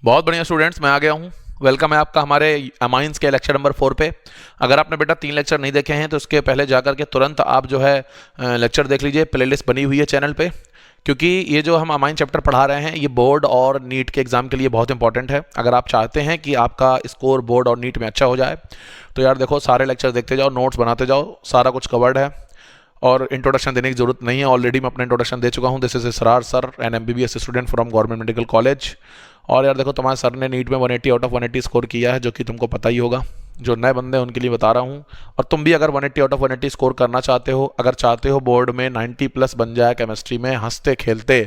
बहुत बढ़िया स्टूडेंट्स, मैं आ गया हूँ। वेलकम है आपका हमारे अमाइंस के लेक्चर नंबर 4 पे। अगर आपने बेटा 3 लेक्चर नहीं देखे हैं तो उसके पहले जाकर के तुरंत आप जो है लेक्चर देख लीजिए। प्लेलिस्ट बनी हुई है चैनल पे, क्योंकि ये जो हम अमाइन चैप्टर पढ़ा रहे हैं ये बोर्ड और नीट के एग्जाम के लिए बहुत इंपॉर्टेंट है। अगर आप चाहते हैं कि आपका स्कोर बोर्ड और नीट में अच्छा हो जाए तो यार देखो, सारे लेक्चर देखते जाओ, नोट्स बनाते जाओ, सारा कुछ कवर्ड है और इंट्रोडक्शन देने की जरूरत नहीं है। ऑलरेडी मैं अपना इंट्रोडक्शन दे चुका हूँ। This is Israr sir, an MBBS student from government medical college. और यार देखो, तुम्हारे सर ने नीट में 180 आउट ऑफ 180 स्कोर किया है, जो कि तुमको पता ही होगा। जो नए बंदे हैं उनके लिए बता रहा हूँ। और तुम भी अगर 180 आउट ऑफ 180 स्कोर करना चाहते हो, अगर चाहते हो बोर्ड में 90 प्लस बन जाए केमिस्ट्री में हंसते खेलते,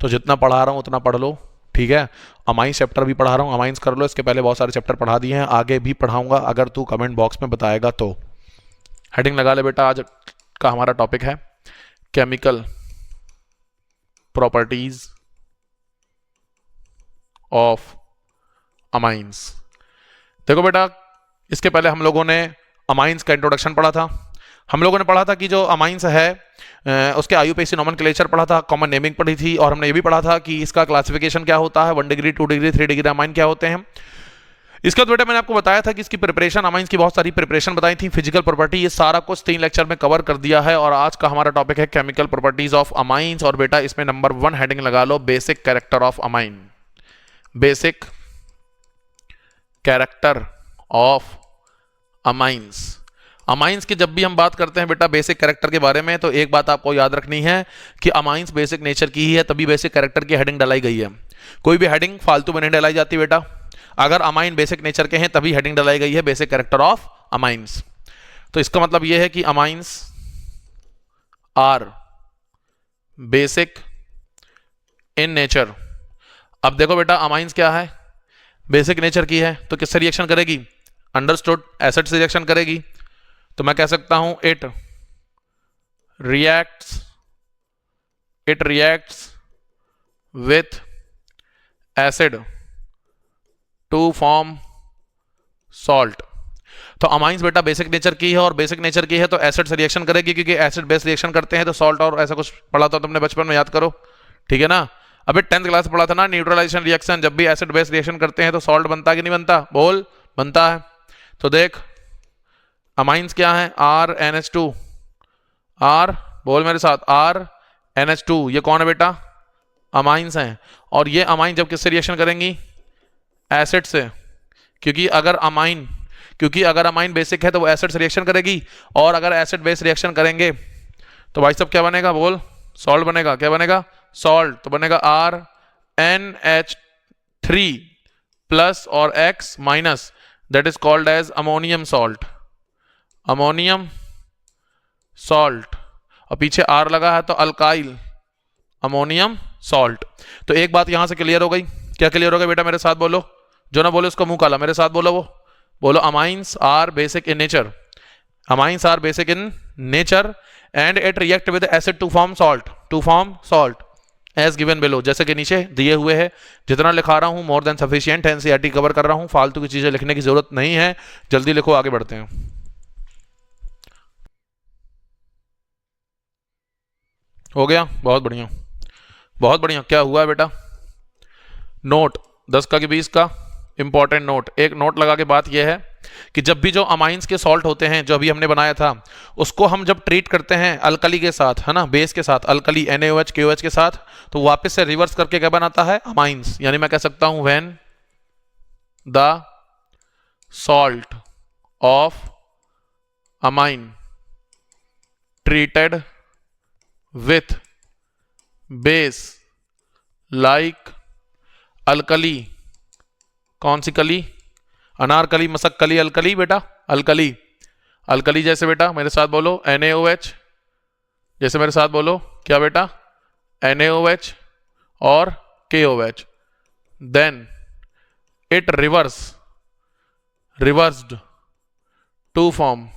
तो जितना पढ़ा रहा हूँ उतना पढ़ लो, ठीक है। अमाइंस चैप्टर भी पढ़ा रहा हूँ, अमाइंस कर लो। इसके पहले बहुत सारे चैप्टर पढ़ा दिए हैं, आगे भी पढ़ाऊंगा अगर तू कमेंट बॉक्स में बताएगा तो। हेडिंग लगा ले बेटा, आज का हमारा टॉपिक है केमिकल प्रॉपर्टीज ऑफ अमाइंस। देखो बेटा, इसके पहले हम लोगों ने अमाइंस का इंट्रोडक्शन पढ़ा था। हम लोगों ने पढ़ा था कि जो अमाइंस है उसके आईयूपीएसी नोमेनक्लेचर पढ़ा था, कॉमन नेमिंग पढ़ी थी, और हमने ये भी पढ़ा था कि इसका क्लासिफिकेशन क्या होता है, 1 डिग्री 2 डिग्री 3 डिग्री अमाइन क्या होते हैं। इसके बाद बेटा मैंने आपको बताया था कि इसकी प्रिपरेशन, अमाइंस की बहुत सारी प्रिपरेशन बताई थी, फिजिकल प्रॉपर्टी, ये सारा कुछ 3 लेक्चर में कवर कर दिया है। और आज का हमारा टॉपिक है केमिकल प्रॉपर्टीज ऑफ अमाइंस। और बेटा इसमें नंबर 1 हेडिंग लगा लो, basic character of amine. Basic character of amines. Amines की जब भी हम बात करते हैं बेटा बेसिक कैरेक्टर के बारे में, तो एक बात आपको याद रखनी है कि अमाइंस बेसिक नेचर की ही है, तभी बेसिक कैरेक्टर की हेडिंग डलाई गई है। कोई भी हेडिंग फालतू में नहीं डलाई जाती बेटा। अगर अमाइन बेसिक नेचर के हैं तभी हेडिंग डलाई गई है बेसिक कैरेक्टर ऑफ अमाइंस। तो इसका मतलब यह है कि amines are basic in nature. अब देखो बेटा, अमाइंस क्या है, बेसिक नेचर की है, तो किससे रिएक्शन करेगी? अंडरस्टूड, एसिड से रिएक्शन करेगी। तो मैं कह सकता हूं it reacts with acid to form salt. तो अमाइंस बेटा बेसिक नेचर की है, और बेसिक नेचर की है तो एसिड से रिएक्शन करेगी, क्योंकि एसिड बेस रिएक्शन करते हैं तो सॉल्ट, और ऐसा कुछ पढ़ा था तुमने बचपन में, याद करो, ठीक है ना। अबे 10th क्लास पढ़ा था ना, न्यूट्रलाइजेशन रिएक्शन, जब भी एसिड बेस रिएक्शन करते हैं तो सॉल्ट बनता है कि नहीं बनता? बोल, बनता है। तो देख, अमाइंस क्या है? RNH2, आर, बोल मेरे साथ, RNH2, ये कौन है बेटा? अमाइंस हैं। और ये अमाइन जब किससे रिएक्शन करेंगी? एसिड से, क्योंकि अगर अमाइन बेसिक है तो वो एसिड से रिएक्शन करेगी, और अगर एसिड बेस रिएक्शन करेंगे तो भाई साहब क्या बनेगा? बोल, सॉल्ट बनेगा। क्या बनेगा? सॉल्ट। तो बनेगा RNH3 प्लस और X minus, that is called as ammonium salt. Ammonium salt, और पीछे R लगा है तो अल्काइल अमोनियम सॉल्ट। तो एक बात यहां से क्लियर हो गई। क्या क्लियर हो गई बेटा? मेरे साथ बोलो, जो ना बोले उसको मुंह काला। मेरे साथ बोलो, वो बोलो, amines are basic in nature. Amines are basic in nature and it react with acid to form salt as given below, जैसे कि नीचे दिए हुए है। जितना लिखा रहा हूं more than sufficient, NCERT cover कर रहा हूं, फालतू की चीजें लिखने की जरूरत नहीं है। जल्दी लिखो, आगे बढ़ते हैं। हो गया? बहुत बढ़िया, बहुत बढ़िया। क्या हुआ है बेटा? नोट 10 का कि 20 का इंपॉर्टेंट नोट, एक नोट लगा के बात यह है कि जब भी जो अमाइंस के सॉल्ट होते हैं, जो अभी हमने बनाया था, उसको हम जब ट्रीट करते हैं अल्कली के साथ, है ना, बेस के साथ, अल्कली NaOH KOH के साथ, तो वापस से रिवर्स करके क्या बनाता है? अमाइंस। यानी मैं कह सकता हूं when the salt of amine treated with base like alkali, कौन सी कली? अनारकली, मसक्कली, अल्कली बेटा, अल्कली। अल्कली जैसे बेटा मेरे साथ बोलो NaOH, जैसे मेरे साथ बोलो क्या बेटा? NaOH और KOH, then it reversed to form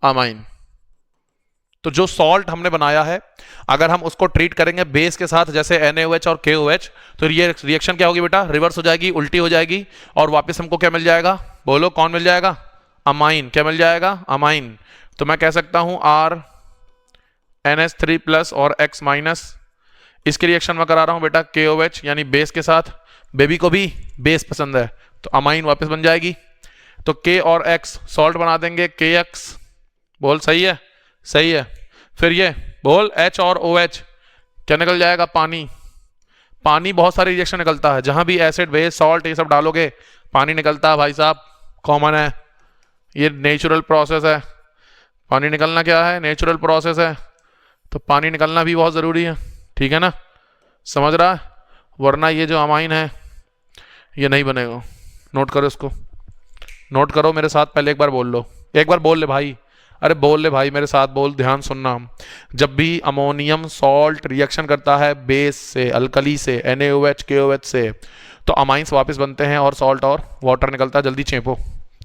amine. तो जो सॉल्ट हमने बनाया है, अगर हम उसको ट्रीट करेंगे बेस के साथ, जैसे NaOH और KOH, तो ये रिएक्शन क्या होगी बेटा? रिवर्स हो जाएगी, उल्टी हो जाएगी, और वापस हमको क्या मिल जाएगा? बोलो, कौन मिल जाएगा? अमाइन। क्या मिल जाएगा? अमाइन। तो मैं कह सकता हूं RNH3 प्लस और X माइनस, इसकी रिएक्शन मैं करा रहा हूं बेटा KOH यानी बेस के साथ, बेबी को भी बेस पसंद है, तो अमाइन वापस बन जाएगी। तो के और एक्स सॉल्ट बना देंगे, के एक्स, बोल सही है, सही है। फिर ये बोल एच और ओ एच, क्या निकल जाएगा, पानी। पानी बहुत सारे रिएक्शन निकलता है, जहां भी एसिड बेस सॉल्ट ये सब डालोगे पानी निकलता है भाई साहब, कॉमन है, ये नेचुरल प्रोसेस है। पानी निकलना क्या है, नेचुरल प्रोसेस है, तो पानी निकलना भी बहुत ज़रूरी है, ठीक है ना, समझ रहा है। वरना ये जो अमाइन है ये नहीं बनेगा। नोट करो इसको, नोट करो मेरे साथ, पहले एक बार बोल लो, एक बार बोल ले भाई, अरे बोल ले भाई मेरे साथ, बोल, ध्यान सुनना। जब भी अमोनियम सॉल्ट रिएक्शन करता है बेस से, अल्कली से, NaOH KOH से, तो अमाइंस वापस बनते हैं और सॉल्ट और वाटर निकलता है। जल्दी चेपो,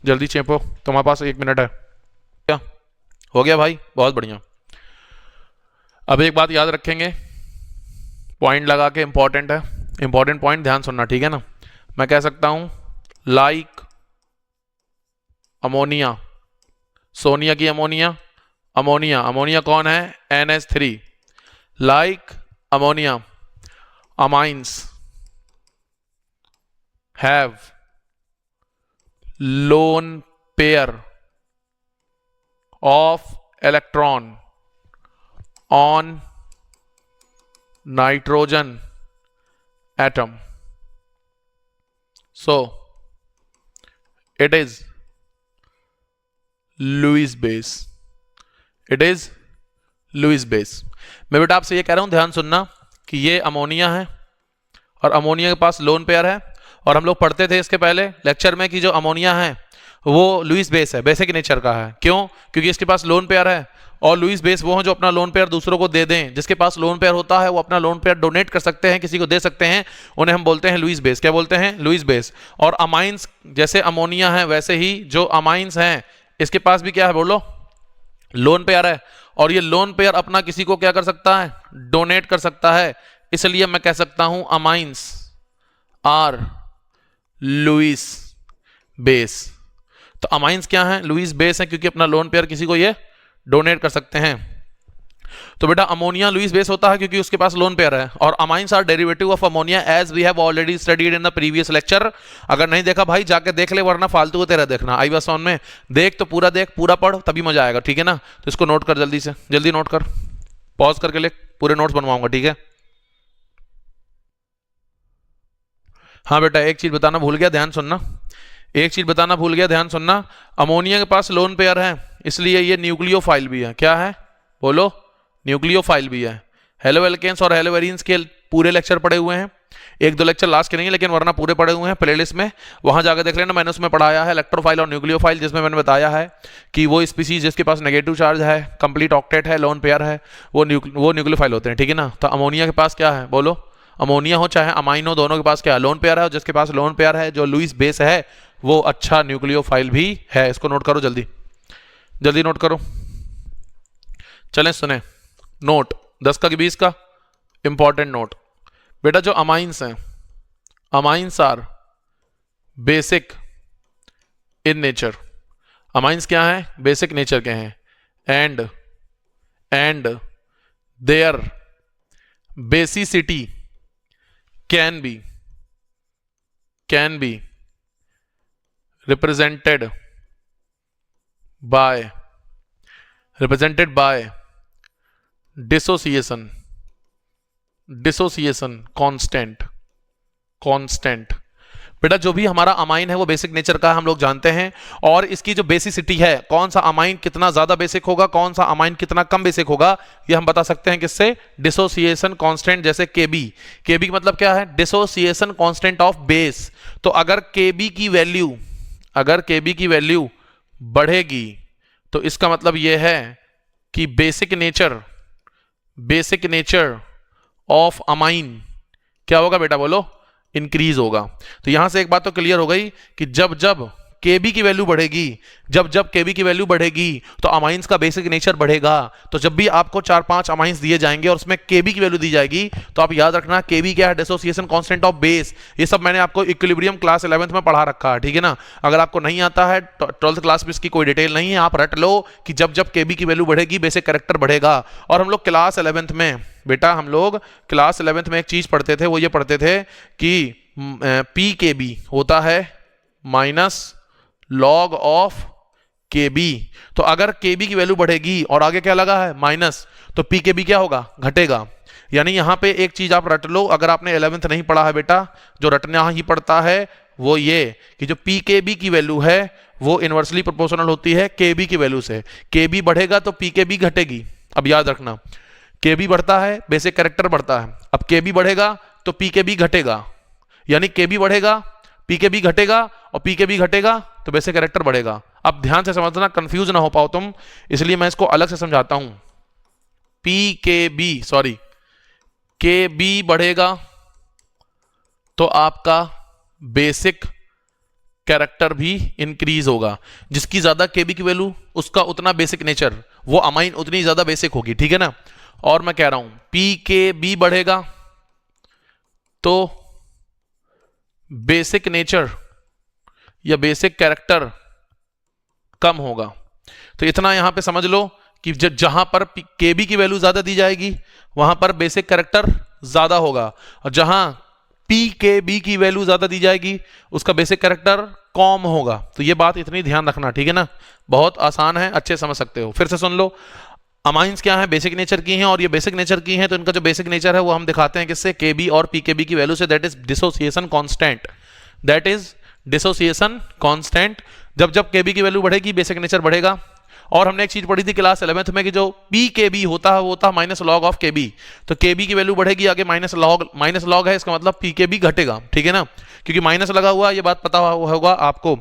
जल्दी चेपो, तुम्हारे पास 1 मिनट है। क्या हो गया भाई, बहुत बढ़िया। अब एक बात याद रखेंगे, पॉइंट लगा के, इंपॉर्टेंट है, इंपॉर्टेंट पॉइंट, ध्यान सुनना, ठीक है ना। मैं कह सकता हूं लाइक अमोनिया, सोनिया की अमोनिया, अमोनिया, अमोनिया कौन है, NH3, like ammonia amines have lone pair of electron on nitrogen atom, so it is Lewis base, it is Lewis base। मैं बेटा आपसे ये कह रहा हूं, ध्यान सुनना, कि ये अमोनिया है और अमोनिया के पास लोन पेयर है, और हम लोग पढ़ते थे इसके पहले लेक्चर में कि जो अमोनिया है वो लुईस बेस है, बेसिक नेचर का है। क्यों? क्योंकि इसके पास लोन पेयर है, और लुईस बेस वो हैं जो अपना लोन पेयर दूसरों को दे दें। जिसके पास लोन पेयर होता है वो अपना लोन पेयर डोनेट कर सकते हैं, किसी को दे सकते हैं, उन्हें हम बोलते हैं लुईस बेस। क्या बोलते हैं? Lewis base. और अमाइंस जैसे अमोनिया है वैसे ही जो अमाइंस हैं इसके पास भी क्या है, बोलो, लोन पेयर है, और ये लोन पेयर अपना किसी को क्या कर सकता है, डोनेट कर सकता है। इसलिए मैं कह सकता हूं अमाइंस आर लुईस बेस। तो अमाइंस क्या है, लुईस बेस है, क्योंकि अपना लोन पेयर किसी को ये डोनेट कर सकते हैं। तो बेटा अमोनिया लुईस बेस होता है क्योंकि उसके पास लोन पेयर है, और amines are derivative of ammonia as we have already studied in the previous lecture. अगर नहीं देखा भाई जाके देख ले, वरना फालतू को तेरा देखना। आई बस ऑन में देख, तो पूरा देख, पूरा पढ़, तभी मजा आएगा, ठीक है ना। तो इसको नोट कर, जल्दी से जल्दी नोट कर, पॉज करके ले, पूरे नोट्स बनवाऊंगा, ठीक है। हाँ बेटा एक चीज बताना भूल गया, ध्यान सुनना, एक चीज बताना भूल गया, ध्यान सुनना। अमोनिया के पास लोन पेयर है, इसलिए ये न्यूक्लियोफाइल भी है। क्या है, बोलो, न्यूक्लियोफाइल भी है। हेलो एल्केन्स और हेलो एरीन्स के पूरे लेक्चर पढ़े हुए हैं, 1-2 लेक्चर लास्ट के नहीं, लेकिन वरना पूरे पढ़े हुए हैं प्लेलिस्ट में, वहां जाकर देख लेना। मैंने उसमें पढ़ाया है इलेक्ट्रोफाइल और न्यूक्लियोफाइल, जिसमें मैंने बताया है कि वो स्पीसीज जिसके पास नेगेटिव चार्ज है, कंप्लीट ऑक्टेट है, लोन पेयर है, वो न्यूक्लियोफाइल होते हैं, ठीक है ना। तो अमोनिया के पास क्या है, बोलो, अमोनिया हो चाहे अमाइन हो, दोनों के पास क्या है, लोन पेयर है, और जिसके पास लोन पेयर है जो लुईस बेस है वो अच्छा न्यूक्लियोफाइल भी है। इसको नोट करो, जल्दी जल्दी नोट करो। चलें सुने, नोट 10 का कि 20 का इंपॉर्टेंट नोट। बेटा जो अमाइंस हैं, amines are basic in nature. Amines क्या है, बेसिक नेचर के हैं, and their basicity can be represented by dissociation constant। बेटा जो भी हमारा अमाइन है वो बेसिक नेचर का हम लोग जानते हैं, और इसकी जो बेसिसिटी है, कौन सा अमाइन कितना ज्यादा बेसिक होगा, कौन सा अमाइन कितना कम बेसिक होगा, ये हम बता सकते हैं किससे, डिसोसिएशन कांस्टेंट। जैसे केबी, केबी का मतलब क्या है, डिसोसिएशन कांस्टेंट ऑफ बेस। तो अगर केबी की वैल्यू बढ़ेगी तो इसका मतलब यह है कि बेसिक नेचर ऑफ अमाइन क्या होगा बेटा, बोलो, इंक्रीज होगा। तो यहां से एक बात तो क्लियर हो गई कि जब जब केबी की वैल्यू बढ़ेगी तो अमाइंस का बेसिक नेचर बढ़ेगा। तो जब भी आपको 4-5 अमाइंस दिए जाएंगे और उसमें केबी की वैल्यू दी जाएगी, तो आप याद रखना केबी क्या है, डिसोसिएशन कांस्टेंट ऑफ बेस। ये सब मैंने आपको इक्विलिब्रियम क्लास 11th में पढ़ा रखा है, ठीक है ना। अगर आपको नहीं आता है 12th क्लास में इसकी कोई डिटेल नहीं है, आप रट लो कि जब जब केबी की वैल्यू बढ़ेगी बेसिक कैरेक्टर बढ़ेगा। और हम लोग क्लास 11th में, बेटा हम लोग क्लास 11th में एक चीज पढ़ते थे, वो ये पढ़ते थे कि पी के बी होता है माइनस लॉग ऑफ के बी। तो अगर के बी की वैल्यू बढ़ेगी और आगे क्या लगा है माइनस, तो पी के बी क्या होगा, घटेगा। यानी यहां पे एक चीज आप रट लो, अगर आपने 11th नहीं पढ़ा है बेटा, जो रटना ही पड़ता है वो ये कि जो पी के बी की वैल्यू है वो इनवर्सली प्रोपोर्शनल होती है के बी की वैल्यू से। के बी बढ़ेगा तो पी के बी घटेगी। अब याद रखना, के बी बढ़ता है बेसिक कैरेक्टर बढ़ता है। अब के बी बढ़ेगा तो पी के बी घटेगा, यानी के बी बढ़ेगा पी के बी घटेगा और पी के बी घटेगा तो बेसिक कैरेक्टर बढ़ेगा। अब ध्यान से समझना, कंफ्यूज ना हो पाओ तुम, इसलिए मैं इसको अलग से समझाता हूं। पी के बी सॉरी के बी बढ़ेगा तो आपका बेसिक कैरेक्टर भी इंक्रीज होगा। जिसकी ज्यादा केबी की वैल्यू उसका उतना बेसिक नेचर, वो अमाइन उतनी ज्यादा बेसिक होगी, ठीक है ना। और मैं कह रहा हूं पी के बी बढ़ेगा तो बेसिक नेचर या बेसिक कैरेक्टर कम होगा। तो इतना यहां पे समझ लो कि जहां पर केबी की वैल्यू ज्यादा दी जाएगी वहां पर बेसिक कैरेक्टर ज्यादा होगा, और जहां पी के बी की वैल्यू ज्यादा दी जाएगी उसका बेसिक कैरेक्टर कम होगा। तो ये बात इतनी ध्यान रखना, ठीक है ना। बहुत आसान है, अच्छे समझ सकते हो। फिर से सुन लो, अमाइंस क्या है, बेसिक नेचर की हैं, और ये बेसिक नेचर की हैं तो इनका जो बेसिक नेचर है वो हम दिखाते हैं किससे, के बी और पी के बी की वैल्यू से। That is dissociation constant, that is dissociation constant. जब जब के बी की वैल्यू बढ़ेगी बेसिक नेचर बढ़ेगा। और हमने एक चीज पढ़ी थी क्लास 11th में कि जो पी के बी होता है वो होता है माइनस लॉग ऑफ के बी। तो के बी की वैल्यू बढ़ेगी, आगे माइनस लॉग है, इसका मतलब पी के बी घटेगा, ठीक है ना, क्योंकि माइनस लगा हुआ, ये बात पता होगा आपको।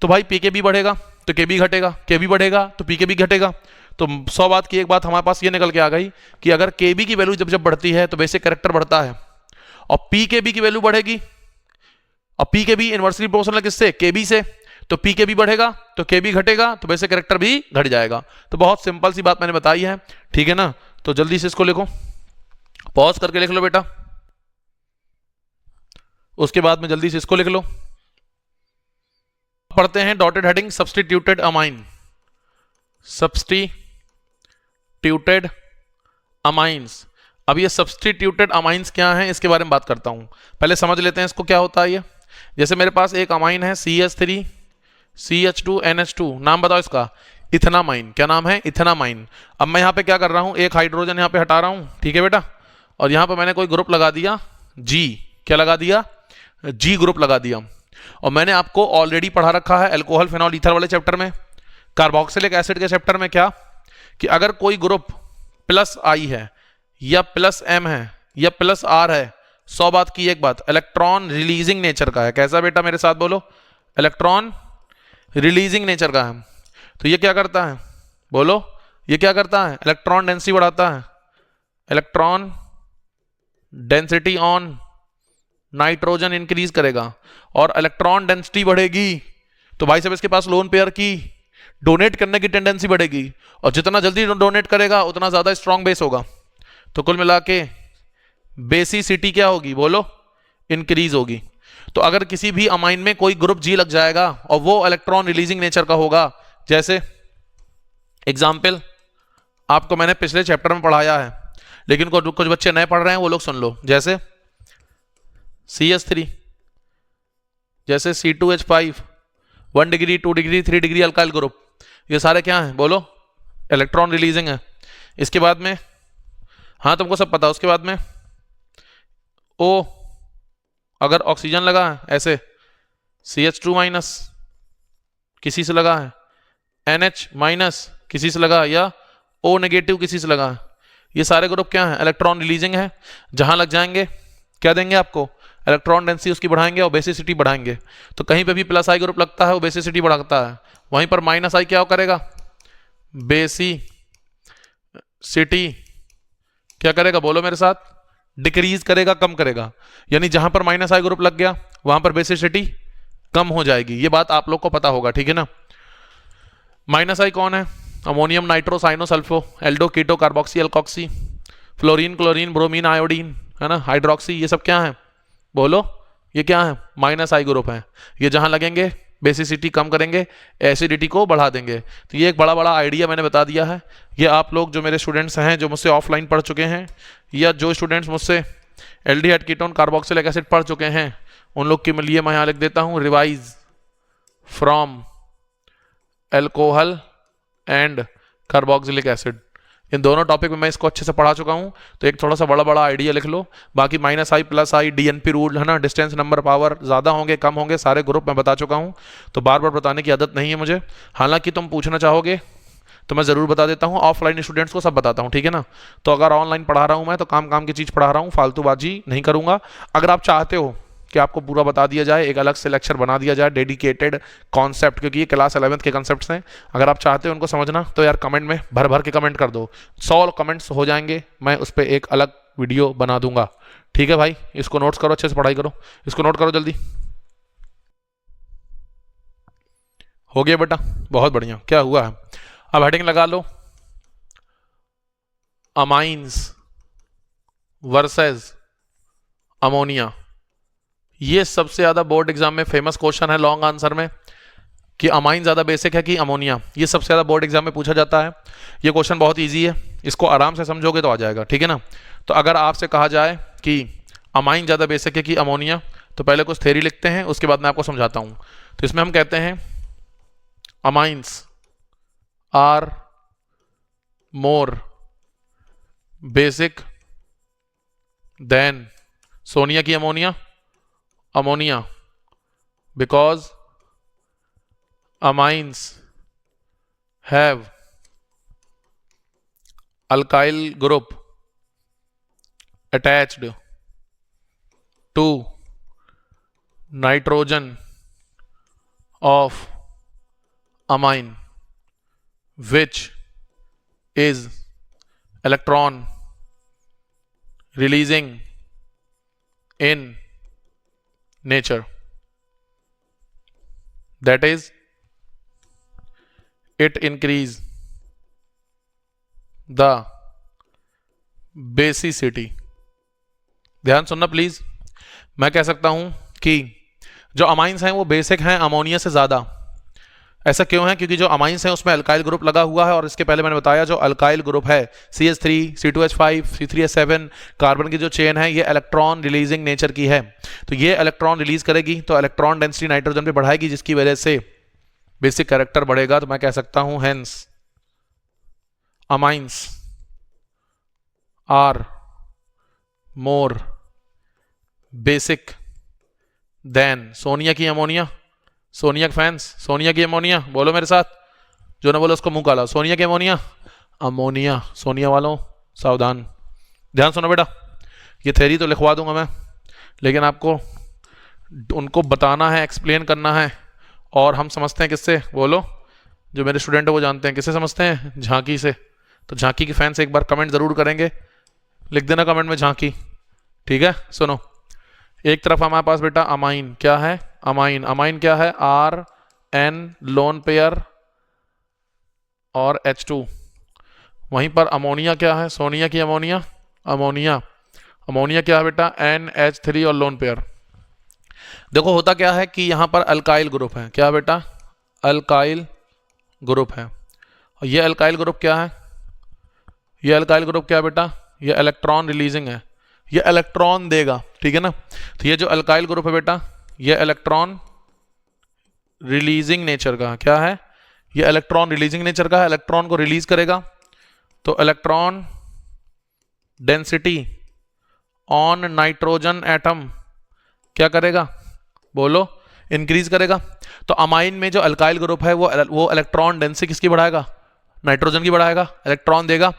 तो भाई पी के बी बढ़ेगा तो के बी घटेगा, के बी बढ़ेगा तो पी के बी घटेगा। तो 100 बात की एक बात हमारे पास ये निकल के आ गई कि अगर के बी की वैल्यू जब जब बढ़ती है तो बेसिक कैरेक्टर बढ़ता है, और पी के बी की वैल्यू बढ़ेगी, और पी के बी इनवर्सली प्रोपोर्शनल किससे, के बी से, तो पी के बी बढ़ेगा तो के बी घटेगा तो बेसिक कैरेक्टर भी घट जाएगा। तो बहुत सिंपल सी बात मैंने बताई है, ठीक है ना। तो जल्दी से इसको लिखो, पॉज करके लिख लो बेटा, उसके बाद में जल्दी से इसको लिख लो। पढ़ते हैं dotted heading substituted amine, substituted amines. अब ये सब्स्टिट्यूटेड अमाइंस क्या है इसके बारे में बात करता हूं, पहले समझ लेते हैं इसको क्या होता है ये। जैसे मेरे पास एक अमाइन है CH3 CH2 NH2, नाम बताओ इसका, इथेनामाइन। क्या नाम है, इथेनामाइन। अब मैं यहां पे क्या कर रहा हूं, एक हाइड्रोजन यहां पे हटा रहा हूं, ठीक है बेटा, और यहां पे मैंने कोई ग्रुप लगा दिया G। क्या लगा दिया, G ग्रुप लगा दिया। और मैंने आपको ऑलरेडी पढ़ा रखा है अल्कोहल फिनॉल ईथर वाले चैप्टर में, कार्बोक्सिलिक एसिड के चैप्टर में, क्या कि अगर कोई ग्रुप प्लस I है या प्लस M है या प्लस R है, 100 बात की एक बात, इलेक्ट्रॉन रिलीजिंग नेचर का है। कैसा बेटा, मेरे साथ बोलो, इलेक्ट्रॉन रिलीजिंग नेचर का है। तो ये क्या करता है, बोलो, ये क्या करता है, इलेक्ट्रॉन डेंसिटी बढ़ाता है, electron density on nitrogen increase करेगा। और इलेक्ट्रॉन डेंसिटी बढ़ेगी तो भाई साहब इसके पास लोन पेयर की डोनेट करने की टेंडेंसी बढ़ेगी, और जितना जल्दी डोनेट करेगा उतना ज्यादा स्ट्रॉन्ग बेस होगा। तो कुल मिला के बेसिसिटी क्या होगी, बोलो, इंक्रीज होगी। तो अगर किसी भी अमाइन में कोई ग्रुप G लग जाएगा और वो इलेक्ट्रॉन रिलीजिंग नेचर का होगा, जैसे एग्जाम्पल आपको मैंने पिछले चैप्टर में पढ़ाया है, लेकिन कुछ बच्चे नए पढ़ रहे हैं वो लोग सुन लो, जैसे CH3, जैसे C2H5, 1 degree 2 degree 3 degree alkyl group, ये सारे क्या हैं, बोलो, इलेक्ट्रॉन रिलीजिंग है। इसके बाद में, हाँ तुमको सब पता, उसके बाद में O, अगर ऑक्सीजन लगा है ऐसे, CH2 माइनस किसी से लगा है, NH माइनस किसी से लगा, या O नेगेटिव किसी से लगा है, ये सारे ग्रुप क्या है, इलेक्ट्रॉन रिलीजिंग है। जहां लग जाएंगे क्या देंगे आपको, इलेक्ट्रॉन डेंसिटी उसकी बढ़ाएंगे और बेसिसिटी बढ़ाएंगे। तो कहीं पे भी प्लस I ग्रुप लगता है वो बेसिसिटी बढ़ाता है, वहीं पर माइनस I क्या करेगा, बेसिसिटी क्या करेगा, बोलो मेरे साथ, डिक्रीज करेगा, कम करेगा। यानी जहां पर माइनस I ग्रुप लग गया वहां पर बेसिसिटी कम हो जाएगी। ये बात आप लोग को पता होगा, ठीक है ना। माइनस I कौन है, ammonium, nitro, cyano, sulpho, aldo, keto, carboxy, alkoxy, fluorine, chlorine, bromine, iodine, है ना, हाइड्रोक्सी, ये सब क्या है, बोलो, ये क्या है, माइनस I ग्रुप है। ये जहां लगेंगे बेसिसिटी कम करेंगे, एसिडिटी को बढ़ा देंगे। तो ये एक बड़ा बड़ा आइडिया मैंने बता दिया है। ये आप लोग जो मेरे स्टूडेंट्स हैं जो मुझसे ऑफलाइन पढ़ चुके हैं, या जो स्टूडेंट्स मुझसे एल्डिहाइड कीटोन कार्बोक्सिलिक एसिड पढ़ चुके हैं, उन लोग के लिए मैं यहाँ लिख देता हूँ revise from alcohol and carboxylic acid. इन दोनों टॉपिक में मैं इसको अच्छे से पढ़ा चुका हूँ, तो एक थोड़ा सा बड़ा बड़ा आइडिया लिख लो। बाकी -I + I DNP रूल है ना, डिस्टेंस नंबर पावर, ज़्यादा होंगे कम होंगे सारे ग्रुप मैं बता चुका हूँ, तो बार बार बताने की आदत नहीं है मुझे। हालांकि तुम पूछना चाहोगे तो मैं ज़रूर बता देता हूँ, ऑफलाइन स्टूडेंट्स को सब बताता हूँ, ठीक है ना। तो अगर ऑनलाइन पढ़ा रहा हूँ मैं तो काम काम की चीज़ पढ़ा रहा हूँ, फालतूबाजी नहीं करूँगा। अगर आप चाहते हो कि आपको पूरा बता दिया जाए, एक अलग से लेक्चर बना दिया जाए डेडिकेटेड कॉन्सेप्ट, क्योंकि ये क्लास 11th के कॉन्सेप्ट्स हैं, अगर आप चाहते हो उनको समझना तो यार कमेंट में भर भर के कमेंट कर दो, 100 कमेंट्स हो जाएंगे, मैं उस पर एक अलग वीडियो बना दूंगा, ठीक है भाई। इसको नोट्स करो, अच्छे से पढ़ाई करो, इसको नोट करो जल्दी। हो गया बेटा, बहुत बढ़िया। क्या हुआ है, अब हेडिंग लगा लो, अमाइंस वर्सेस अमोनिया। ये सबसे ज़्यादा बोर्ड एग्जाम में फेमस क्वेश्चन है लॉन्ग आंसर में, कि अमाइन ज़्यादा बेसिक है कि अमोनिया। ये सबसे ज़्यादा बोर्ड एग्जाम में पूछा जाता है। ये क्वेश्चन बहुत इजी है, इसको आराम से समझोगे तो आ जाएगा, ठीक है ना। तो अगर आपसे कहा जाए कि अमाइन ज़्यादा बेसिक है कि अमोनिया, तो पहले कुछ थ्योरी लिखते हैं, उसके बाद मैं आपको समझाता हूँ। तो इसमें हम कहते हैं amines are more basic than सोनिया की ammonia because amines have alkyl group attached to nitrogen of amine, which is electron releasing in nature. That is, it increase the basicity. ध्यान सुनना प्लीज। मैं कह सकता हूं कि जो अमाइंस हैं वो बेसिक हैं अमोनिया से ज़्यादा। ऐसा क्यों है, क्योंकि जो अमाइंस हैं उसमें अल्काइल ग्रुप लगा हुआ है, और इसके पहले मैंने बताया जो अल्काइल ग्रुप है CH3 C2H5 C3H7 कार्बन की जो चेन है ये इलेक्ट्रॉन रिलीजिंग नेचर की है। तो ये इलेक्ट्रॉन रिलीज करेगी तो इलेक्ट्रॉन डेंसिटी नाइट्रोजन पे बढ़ाएगी, जिसकी वजह से बेसिक कैरेक्टर बढ़ेगा। तो मैं कह सकता हूं hence amines are more basic than सोनिया की अमोनिया। सोनिया फैंस, सोनिया की अमोनिया बोलो मेरे साथ, जो ना बोलो उसको मुंह काला। सोनिया की अमोनिया, सोनिया वालों सावधान। ध्यान सुनो बेटा, ये थ्योरी तो लिखवा दूंगा मैं, लेकिन आपको उनको बताना है, एक्सप्लेन करना है, और हम समझते हैं किससे, बोलो जो मेरे स्टूडेंट है वो जानते हैं किससे समझते हैं, झांकी से। तो झांकी के फैंस एक बार कमेंट जरूर करेंगे, लिख देना कमेंट में झांकी, ठीक है। सुनो, एक तरफ हमारे पास बेटा अमाइन, क्या है अमाइन क्या है, RN लोन पेयर और H2। वहीं पर अमोनिया क्या है, सोनिया की अमोनिया क्या है बेटा, NH3 और लोन पेयर। देखो होता क्या है कि यहां पर अल्काइल ग्रुप है, क्या बेटा अल्काइल ग्रुप है, और ये अल्काइल ग्रुप क्या है, ये अल्काइल ग्रुप क्या है बेटा, ये इलेक्ट्रॉन रिलीजिंग है, ये इलेक्ट्रॉन देगा, ठीक है ना। तो ये जो अल्काइल ग्रुप है बेटा ये इलेक्ट्रॉन रिलीजिंग नेचर का, क्या है ये इलेक्ट्रॉन रिलीजिंग नेचर का है, इलेक्ट्रॉन को रिलीज करेगा। तो electron density on nitrogen atom क्या करेगा, बोलो इंक्रीज करेगा। तो अमाइन में जो अल्काइल ग्रुप है वो इलेक्ट्रॉन डेंसिटी किसकी बढ़ाएगा, नाइट्रोजन की बढ़ाएगा, इलेक्ट्रॉन देगा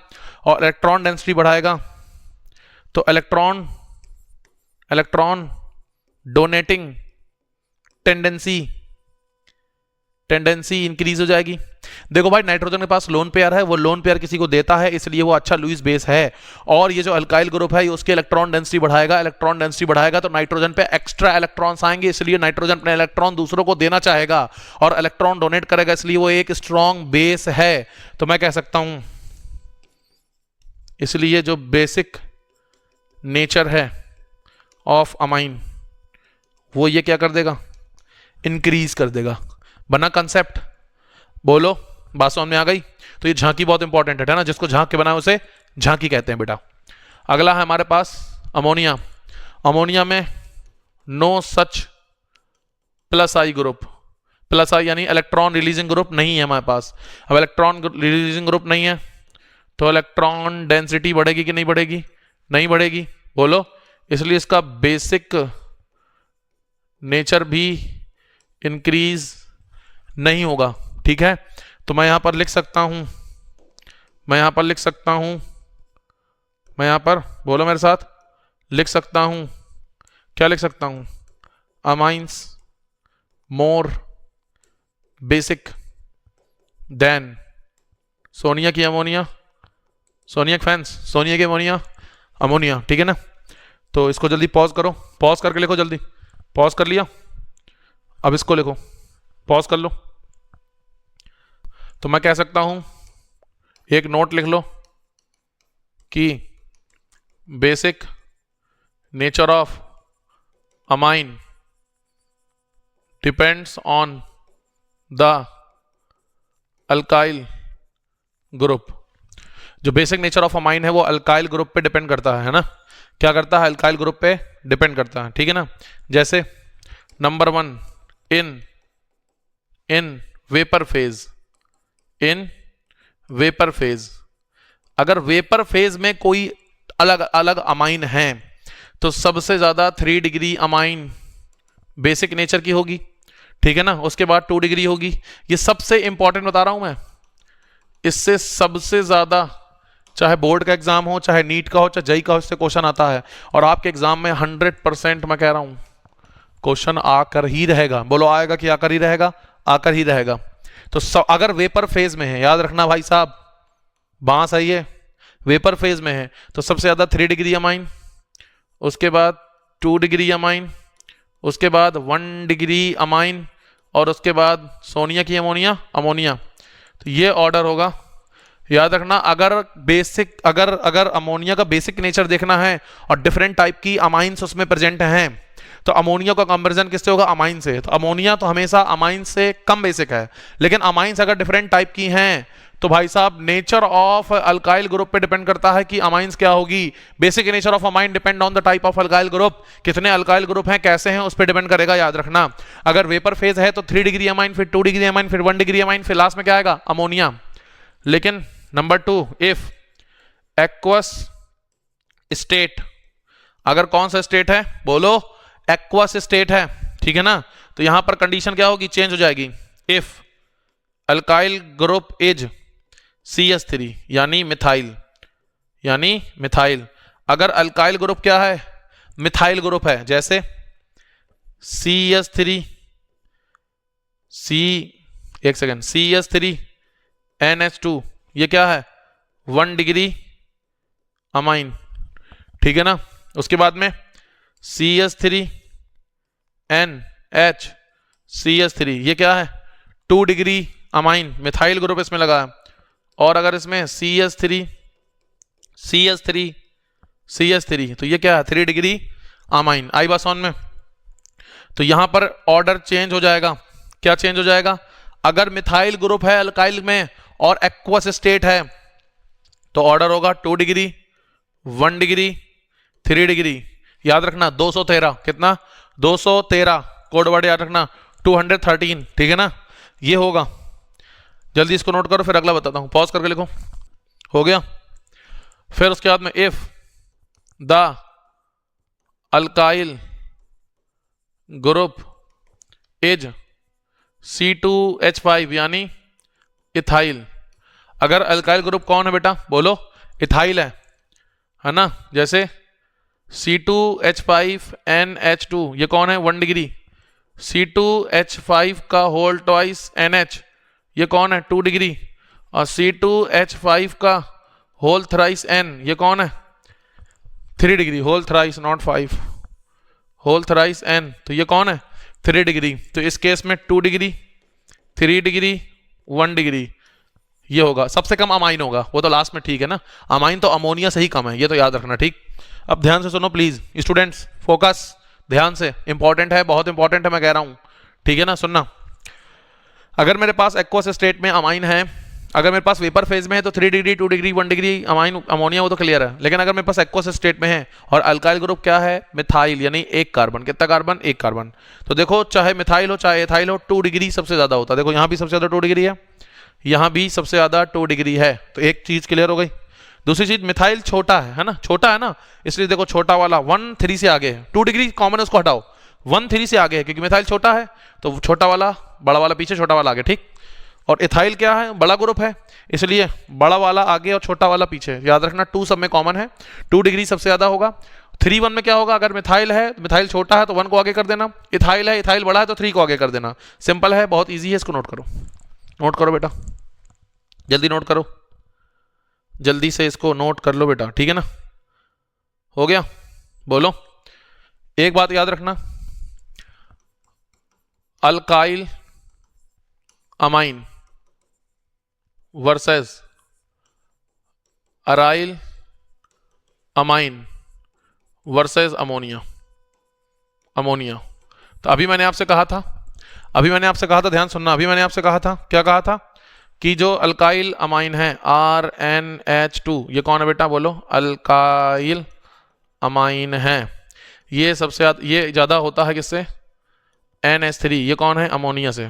और इलेक्ट्रॉन डेंसिटी बढ़ाएगा। तो इलेक्ट्रॉन डोनेटिंग टेंडेंसी इंक्रीज हो जाएगी। देखो भाई नाइट्रोजन के पास लोन पेयर है, वो लोन पेयर किसी को देता है, इसलिए वो अच्छा लुईस बेस है। और ये जो अल्काइल ग्रुप है ये उसके इलेक्ट्रॉन डेंसिटी बढ़ाएगा, तो नाइट्रोजन पे एक्स्ट्रा इलेक्ट्रॉन्स आएंगे, इसलिए नाइट्रोजन अपने इलेक्ट्रॉन दूसरों को देना चाहेगा और इलेक्ट्रॉन डोनेट करेगा, इसलिए वो एक स्ट्रॉन्ग बेस है। तो मैं कह सकता हूं इसलिए जो बेसिक नेचर है ऑफ अमाइन वो ये क्या कर देगा, इंक्रीज कर देगा। बना कंसेप्ट, बोलो बात समझ में आ गई। तो ये झांकी बहुत इंपॉर्टेंट है ना, जिसको झांक के बनाए उसे झांकी कहते हैं बेटा। अगला है हमारे पास अमोनिया, अमोनिया में नो सच प्लस आई ग्रुप, प्लस आई यानी इलेक्ट्रॉन रिलीजिंग ग्रुप नहीं है हमारे पास। अब इलेक्ट्रॉन रिलीजिंग ग्रुप नहीं है तो इलेक्ट्रॉन डेंसिटी बढ़ेगी कि नहीं बढ़ेगी? नहीं बढ़ेगी, बोलो। इसलिए इसका बेसिक नेचर भी इंक्रीज नहीं होगा, ठीक है। तो मैं यहां पर लिख सकता हूं, मैं यहां पर लिख सकता हूं, मैं यहां पर, बोलो मेरे साथ, लिख सकता हूं, क्या लिख सकता हूं? अमाइंस मोर बेसिक देन सोनिया की अमोनिया, सोनिया फैंस, सोनिया की अमोनिया, अमोनिया, ठीक है ना। तो इसको जल्दी पॉज करो, पॉज करके लिखो जल्दी, पॉज कर लिया, अब इसको लिखो, पॉज कर लो। तो मैं कह सकता हूं, एक नोट लिख लो कि basic nature of amine depends on the alkyl group. जो बेसिक नेचर ऑफ अमाइन है वो अल्काइल ग्रुप पे डिपेंड करता है ना। क्या करता है? अल्काइल ग्रुप पे डिपेंड करता है, ठीक है ना। जैसे number 1 in vapour phase, in vapour phase, अगर वेपर फेज में कोई अलग अलग अमाइन है तो सबसे ज्यादा 3 डिग्री अमाइन बेसिक नेचर की होगी, ठीक है ना। उसके बाद 2 डिग्री होगी। ये सबसे इंपॉर्टेंट बता रहा हूं मैं, इससे सबसे ज्यादा, चाहे बोर्ड का एग्जाम हो, चाहे नीट का हो, चाहे जेईई का हो, इससे क्वेश्चन आता है। और आपके एग्जाम में 100% मैं कह रहा हूं क्वेश्चन आकर ही रहेगा। बोलो आएगा कि आकर ही रहेगा? आकर ही रहेगा। तो अगर वेपर फेज में है, याद रखना भाई साहब, बात सही है, वेपर फेज में है तो सबसे ज्यादा 3 डिग्री अमाइन, उसके बाद 2 डिग्री अमाइन, उसके बाद 1 डिग्री अमाइन, और उसके बाद सोनिया की अमोनिया, अमोनिया। तो ये ऑर्डर होगा, याद रखना। अगर बेसिक, अगर अमोनिया का बेसिक नेचर देखना है और डिफरेंट टाइप की अमाइंस उसमें प्रेजेंट हैं तो अमोनिया का कंपैरिजन किससे होगा? अमाइन से। तो अमोनिया तो हमेशा अमाइन से कम बेसिक है, लेकिन अमाइंस अगर डिफरेंट टाइप की हैं तो भाई साहब नेचर ऑफ अल्काइल ग्रुप पे डिपेंड करता है कि अमाइंस क्या होगी। Basic nature of amine depend on the type of alkyl group, कितने अल्काइल ग्रुप हैं, कैसे हैं, उस पर डिपेंड करेगा, याद रखना। अगर वेपर फेज है तो 3 डिग्री अमाइन, फिर 2 डिग्री अमाइन, फिर 1 डिग्री अमाइन, फिर लास्ट में क्या आएगा? अमोनिया। लेकिन नंबर 2, इफ एक्वस स्टेट, अगर कौन सा स्टेट है? बोलो एक्वस स्टेट है, ठीक है ना। तो यहां पर कंडीशन क्या होगी? चेंज हो जाएगी। If alkyl group is CH3 यानी मिथाइल, यानी मिथाइल। अगर अल्काइल ग्रुप क्या है? मिथाइल ग्रुप है, जैसे CH3 CH3 NH2, ये क्या है? 1 डिग्री अमाइन, ठीक है ना। उसके बाद में CH3 NH CH3, ये क्या है? 2 डिग्री अमाइन, मिथाइल ग्रुप इसमें लगा है। और अगर इसमें CH3 तो ये क्या है? 3 डिग्री अमाइन। आई बात समझ में? तो यहां पर ऑर्डर चेंज हो जाएगा। क्या चेंज हो जाएगा? अगर मिथाइल ग्रुप है अल्काइल में और एक्वस स्टेट है तो ऑर्डर होगा 2 डिग्री, 1 डिग्री, 3 डिग्री। याद रखना 213, कितना? 213 कोड वर्ड याद रखना, 213, ठीक है ना। ये होगा, जल्दी इसको नोट करो, फिर अगला बताता हूं। पॉज करके लिखो, हो गया। फिर उसके बाद में if the alkyl group is C2H5 यानी इथाइल। अगर अल्काइल ग्रुप कौन है बेटा? बोलो इथाइल है ना। जैसे C2H5NH2, ये कौन है? 1 डिग्री। C2H5 का होल ट्वाइस NH, ये कौन है? 2 डिग्री। और C2H5 का होल थ्राइस N, ये कौन है? 3 degree. Whole thrice not 5, whole thrice N, तो ये कौन है? 3 डिग्री। तो इस केस में 2 डिग्री, 3 डिग्री, 1 डिग्री, ये होगा। सबसे कम अमाइन होगा वो तो लास्ट में, ठीक है ना। अमाइन तो अमोनिया से ही कम है, ये तो याद रखना, ठीक। अब ध्यान से सुनो प्लीज स्टूडेंट्स, फोकस ध्यान से, इंपॉर्टेंट है, बहुत इंपॉर्टेंट है, मैं कह रहा हूं, ठीक है ना। सुनना, अगर मेरे पास एक्वस स्टेट में अमाइन है, अगर मेरे पास वेपर फेज में है तो 3 degree 2 degree 1 degree amine ammonia, वो तो क्लियर है। लेकिन अगर मेरे पास एक्वस स्टेट में है और अल्काइल ग्रुप क्या है, मिथाइल, यानी एक कार्बन, कितना कार्बन, एक कार्बन, तो देखो चाहे मिथाइल हो चाहे एथाइल हो 2 डिग्री सबसे ज्यादा होता है। देखो यहाँ भी सबसे ज्यादा 2 डिग्री है, यहाँ भी सबसे ज्यादा 2 डिग्री है, तो एक चीज क्लियर हो गई। दूसरी चीज मिथाइल छोटा है ना, छोटा है ना, इसलिए देखो छोटा वाला 1 3 से आगे है, 2 डिग्री कॉमन है उसको हटाओ, 1 3 से आगे है क्योंकि मिथाइल छोटा है, तो छोटा वाला, बड़ा वाला पीछे, छोटा वाला आगे, ठीक। और इथाइल क्या है, बड़ा ग्रुप है, इसलिए बड़ा वाला आगे और छोटा वाला पीछे, याद रखना 2 सब में कॉमन है, 2 डिग्री सबसे ज्यादा होगा। 3 1 में क्या होगा, अगर मिथाइल है, मिथाइल छोटा है तो 1 को आगे कर देना, इथाइल है, इथाइल बड़ा है तो 3 को आगे कर देना, सिंपल है, बहुत ईजी है, इसको नोट करो, नोट करो बेटा, जल्दी नोट करो, जल्दी से इसको नोट कर लो बेटा, ठीक है ना, हो गया। बोलो, एक बात याद रखना, alkyl amine versus aryl amine versus ammonia, ammonia. तो अभी मैंने आपसे कहा था, ध्यान सुनना, अभी मैंने आपसे कहा था, क्या कहा था, कि जो अल्काइल अमाइन है RnH2, ये कौन है बेटा, बोलो, अल्काइल अमाइन है, ये सबसे ये ज्यादा होता है किससे, NH3, ये कौन है, अमोनिया से।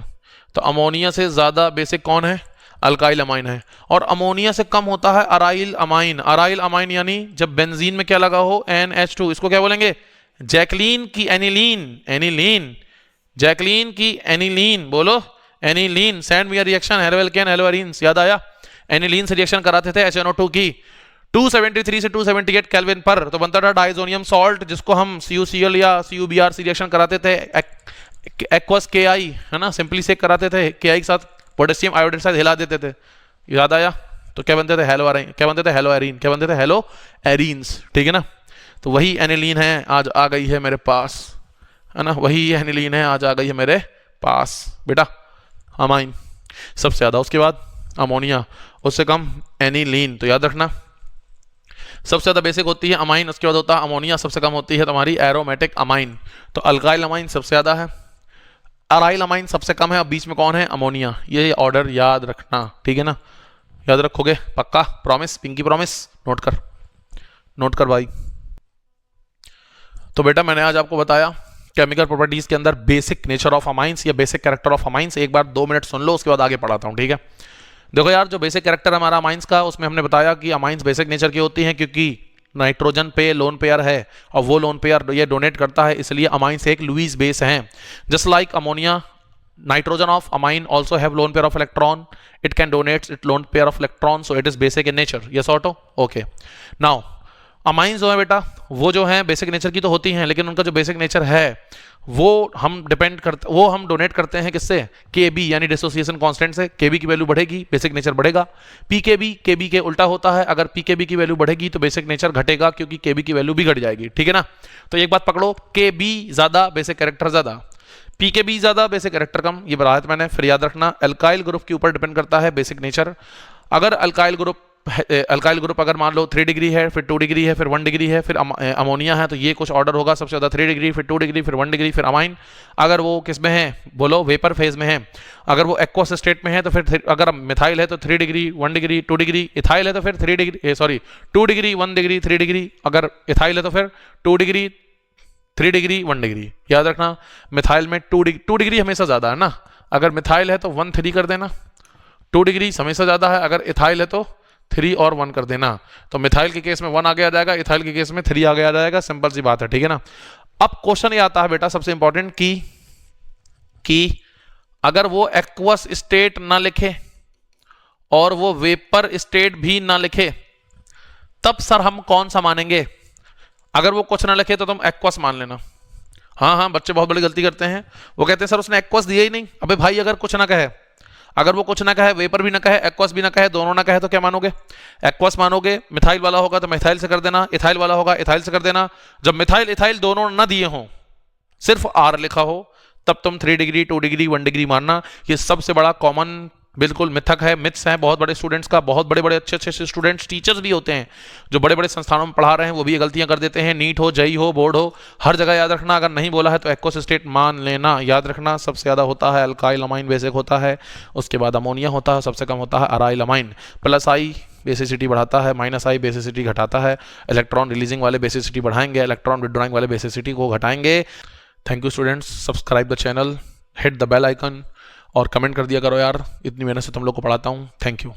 तो अमोनिया से ज्यादा बेसिक कौन है, अल्काइल अमाइन है, और अमोनिया से कम होता है अराइल अमाइन। अराइल अमाइन यानी जब बेंजीन में क्या लगा हो, NH2, इसको क्या बोलेंगे, जैकलीन की एनिलीन, एनिलीन, जैकलीन की एनिलीन, बोलो aniline, send me a reaction, halo alkane, hello arenes, याद आया, एनिलीन से रिएक्शन कराते थे HNO2 की 273 से 278 केल्विन पर, तो बनता था डाइजोनियम सॉल्ट, जिसको हम CuCl या CuBr से रिएक्शन कराते थे, एक्वस KI है ना, सिंपली से कराते थे, KI के साथ पोटेशियम आयोडाइड साथ हिला देते थे, याद आया, तो क्या बनते थे, हेलो एरीन, क्या बनते थे, हेलो एरीन, क्या बनते थे, हेलो एरीन्स, ठीक है ना। तो वही एनिलीन है, आज आ गई है मेरे पास, है ना, वही एनिलीन है, आज आ गई है मेरे पास बेटा, अमाइन सबसे ज्यादा, उसके बाद अमोनिया, उससे कम एनिलीन, तो याद रखना सबसे ज्यादा बेसिक होती है अमाइन, उसके बाद होता है अमोनिया, सबसे कम होती है तुम्हारी एरोमेटिक अमाइन। तो अल्काइल अमाइन सबसे ज्यादा है, अराइल अमाइन सबसे कम है, अब बीच में कौन है, अमोनिया, ये ऑर्डर याद रखना, ठीक है ना, याद रखोगे पक्का, प्रॉमिस, पिंकी प्रॉमिस, नोट कर, नोट कर भाई। तो बेटा मैंने आज आपको बताया केमिकल प्रॉपर्टीज के अंदर बेसिक नेचर ऑफ अमाइंस या बेसिक कैरेक्टर ऑफ अमाइंस, एक बार 2 मिनट सुन लो, उसके बाद आगे पढ़ाता हूं, ठीक है। देखो यार, जो बेसिक कैरेक्टर हमारा अमाइंस का, उसमें हमने बताया कि अमाइंस बेसिक नेचर की होती हैं क्योंकि नाइट्रोजन पे लोन पेयर है और वो लोन पेयर ये डोनेट करता है, इसलिए अमाइंस एक लुईस बेस हैं। Just like ammonia, nitrogen of amine also have lone pair of electron, it can donate its lone pair of electron, so it is basic in nature, yes or no, okay। now amines जो है बेटा, वो जो है basic nature की तो होती हैं, लेकिन उनका जो बेसिक नेचर है वो हम डोनेट करते हैं किससे, Kb यानी डिसोसिएशन कांस्टेंट से, Kb की वैल्यू बढ़ेगी बेसिक नेचर बढ़ेगा, Pkb Kb के उल्टा होता है, अगर Pkb की वैल्यू बढ़ेगी तो बेसिक नेचर घटेगा क्योंकि Kb की वैल्यू भी घट जाएगी, ठीक है ना। तो एक बात पकड़ो, Kb ज्यादा बेसिक कैरेक्टर ज्यादा, Pkb ज्यादा बेसिक कैरेक्टर कम, ये बताया था मैंने, फिर याद रखना अल्काइल ग्रुप के ऊपर डिपेंड करता है बेसिक नेचर। अगर अल्काइल ग्रुप अगर मान लो 3 डिग्री है, फिर 2 डिग्री है, फिर 1 डिग्री है, फिर अमोनिया है, तो ये कुछ ऑर्डर होगा, सबसे ज्यादा 3 डिग्री, फिर 2 डिग्री, फिर 1 डिग्री, फिर अमाइन। अगर वो किस में है, बोलो वेपर फेज में है, अगर वो एक्वस स्टेट में है तो फिर अगर मिथाइल है तो 3 डिग्री 1 डिग्री 2 डिग्री, इथाइल है तो फिर 3 डिग्री 2 डिग्री 1 डिग्री 3 डिग्री, अगर इथाइल है तो फिर 2 डिग्री 3 डिग्री 1 डिग्री। याद रखना मिथाइल में 2 डिग्री हमेशा ज्यादा है ना, अगर मिथाइल है तो 1 3 कर देना, 2 डिग्री हमेशा ज्यादा है, अगर इथाइल है तो 3 और 1 कर देना। तो मिथाइल के केस में 1 आगे आ जाएगा, इथाइल के केस में 3 आगे आ जाएगा, सिंपल सी बात है, ठीक है ना। अब क्वेश्चन ये आता है बेटा सबसे इंपॉर्टेंट कि अगर वो एक्वस स्टेट ना लिखे और वो वेपर स्टेट भी ना लिखे, तब सर हम कौन सा मानेंगे। अगर वो कुछ ना लिखे तो तुम एक्वस मान लेना। हाँ, बच्चे बहुत बड़ी गलती करते हैं, वो कहते हैं सर उसने एक्वस दिया ही नहीं। अबे भाई अगर कुछ ना कहे, अगर वो कुछ ना कहे, वेपर भी ना कहे, एक्वस भी ना कहे, दोनों ना कहे, तो क्या मानोगे, एक्वस मानोगे। मिथाइल वाला होगा तो मिथाइल से कर देना, इथाइल वाला होगा इथाइल से कर देना। जब मिथाइल इथाइल दोनों ना दिए हों, सिर्फ R लिखा हो, तब तुम 3 डिग्री 2 डिग्री 1 डिग्री मानना। ये सबसे बड़ा कॉमन बिल्कुल मिथक है, मिथ्स हैं बहुत बड़े स्टूडेंट्स का, बहुत बड़े बड़े अच्छे अच्छे स्टूडेंट्स, टीचर्स भी होते हैं जो बड़े बड़े संस्थानों में पढ़ा रहे हैं, वो भी ये गलतियां कर देते हैं। नीट हो, जेई हो, बोर्ड हो, हर जगह याद रखना, अगर नहीं बोला है तो एक्वस स्टेट मान लेना, याद रखना। सबसे ज़्यादा होता है अल्काइल अमाइन बेसिक होता है, उसके बाद अमोनिया होता है, सबसे कम होता है aryl amine. Plus I basicity बढ़ाता है, माइनस आई बेसिसिटी घटाता है। इलेक्ट्रॉन रिलीजिंग वाले बेसिसिटी बढ़ाएंगे, इलेक्ट्रॉन विड्रॉइंग वाले बेसिसिटी को घटाएंगे। Thank you students, subscribe the channel, hit the bell icon और कमेंट कर दिया करो यार, इतनी मेहनत से तुम लोग को पढ़ाता हूँ। Thank you.